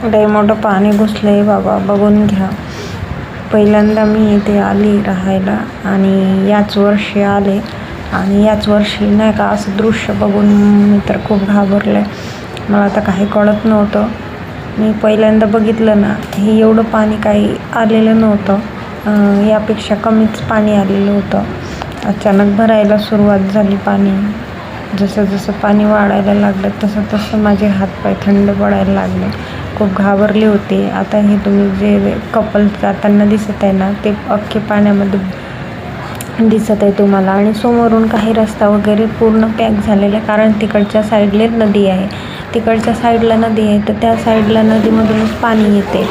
लय मोठं पाणी घुसलंय बाबा, बघून घ्या. पहिल्यांदा मी इथे आली राहायला आणि याच वर्षी आले आणि याच वर्षी नाही का असं दृश्य बघून मी तर खूप घाबरले. मला आता काही कळत नव्हतं. मी पहिल्यांदा बघितलं ना, हे एवढं पाणी काही आलेलं नव्हतं. यापेक्षा कमीच पाणी आलेलं होतं. अचानक भरायला सुरुवात झाली पाणी. जसं जसं पाणी वाढायला लागलं तसं तसं माझे हातपाय थंड पडायला लागले. खूप घाबरले होते. आता हे तुम्ही जे कपल जाताना दिसत आहे ना, ते अख्खे पाण्यामध्ये दिसत आहे तुम्हाला. आणि समोरून काही रस्ता वगैरे पूर्ण पॅक झालेला आहे, कारण तिकडच्या साईडला नदी आहे. तिकडच्या साईडला नदी आहे, तर त्या साईडला नदीमधूनच पाणी येते.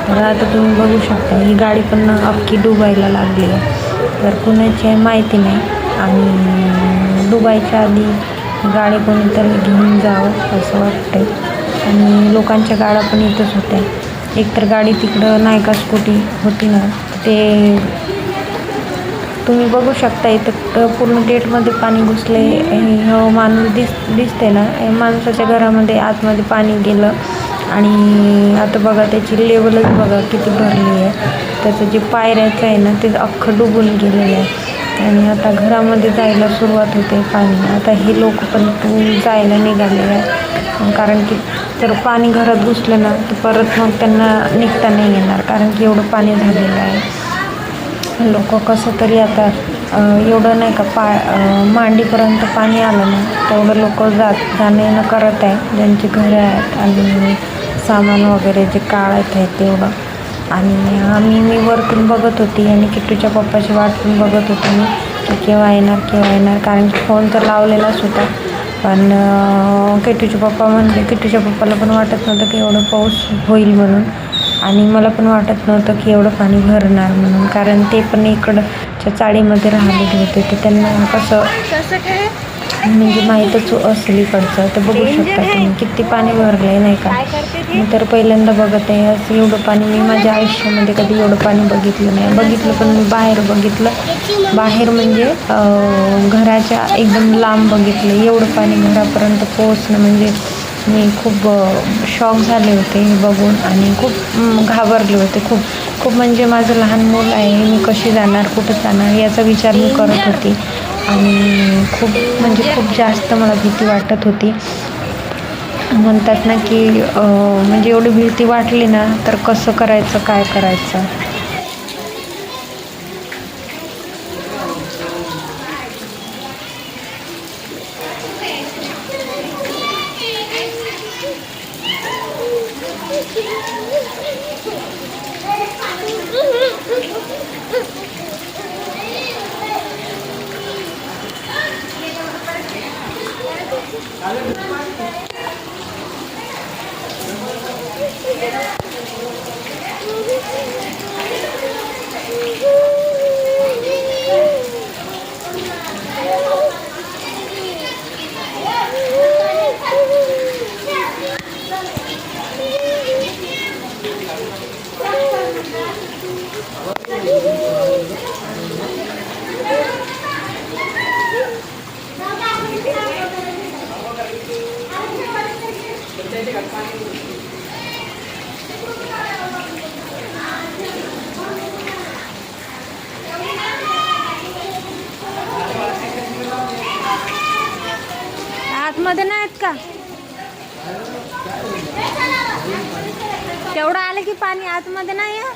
तर आता तुम्ही बघू शकता, ही गाडी पण अख्खी डुबायला लागली आहे. तर कुणाची आहे माहिती नाही. आणि डुबायच्या आधी गाडी कोणीतरी घेऊन जावं असं वाटतंय. आणि लोकांच्या गाड्या पण इथंच होत्या. एकतर गाडी तिकडं नाही का स्कूटी होती ना, ते तुम्ही बघू शकता. इथं पूर्ण गेटमध्ये पाणी घुसले. हे माणूस दिसते ना, माणसाच्या घरामध्ये आतमध्ये पाणी गेलं. आणि आता बघा त्याची लेवलच बघा किती भरली आहे. त्याचं जे पायऱ्याचं आहे ना, ते अख्खं डुबून गेलेलं आहे. आणि आता घरामध्ये जायला सुरुवात होते पाणी. आता हे लोक पण जायला निघालेले आहे, कारण की जर पाणी घरात घुसलं ना, तर परत मग त्यांना निघता नाही येणार, कारण की एवढं पाणी झालेलं आहे. लोक कसं तरी आता एवढं नाही का मांडीपर्यंत पाणी आलं ना, तेवढं लोक जाणं येणं करत आहे, ज्यांची घरं आहेत आणि सामान वगैरे जे काढत आहे तेवढं. आणि मी वरतून बघत होती आणि किट्टूच्या पप्पाची वाट पण बघत होती मी, की केव्हा येणार, कारण की फोन तर लावलेलाच होता. पण किट्टूचे पप्पा म्हणले, किट्टूच्या पप्पाला पण वाटत नव्हतं की एवढं पाऊस होईल म्हणून. आणि मला पण वाटत नव्हतं की एवढं पाणी भरणार म्हणून, कारण ते पण इकडच्या चाळीमध्ये राहिलेले होते. तर त्यांना कसं म्हणजे माहीतच असेल इकडचं. तर बघू शकता तुम्ही किती पाणी भरलं नाही का. मी तर पहिल्यांदा बघत आहे असं एवढं पाणी. मी माझ्या आयुष्यामध्ये कधी एवढं पाणी बघितलं पण मी बाहेर बघितलं. बाहेर म्हणजे घराच्या एकदम लांब बघितलं. एवढं पाणी घरापर्यंत पोहोचणं म्हणजे मी खूप शॉक झाले होते हे बघून. आणि खूप घाबरले होते. खूप म्हणजे माझं लहान मूल आहे, मी कशी जाणार, कुठं जाणार याचा विचार मी करत होती. आणि खूप जास्त मला भीती वाटत होती. म्हणतात ना की म्हणजे एवढी भीती वाटली ना, तर कसं करायचं, काय करायचं. आतमध्ये नाही आहेत का? तेवढं आलं की पाणी आतमध्ये नाही आहे.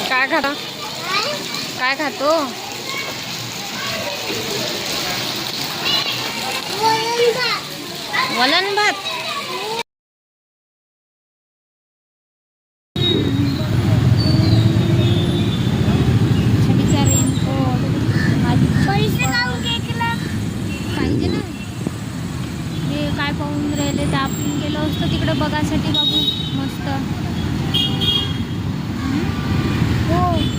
काय खाता? काय खातो? वलन भात. पाहिजे ना. हे काय पाहून राहिले तर आपण गेलो असतो तिकडे बघासाठी बाबू. मस्त. हो.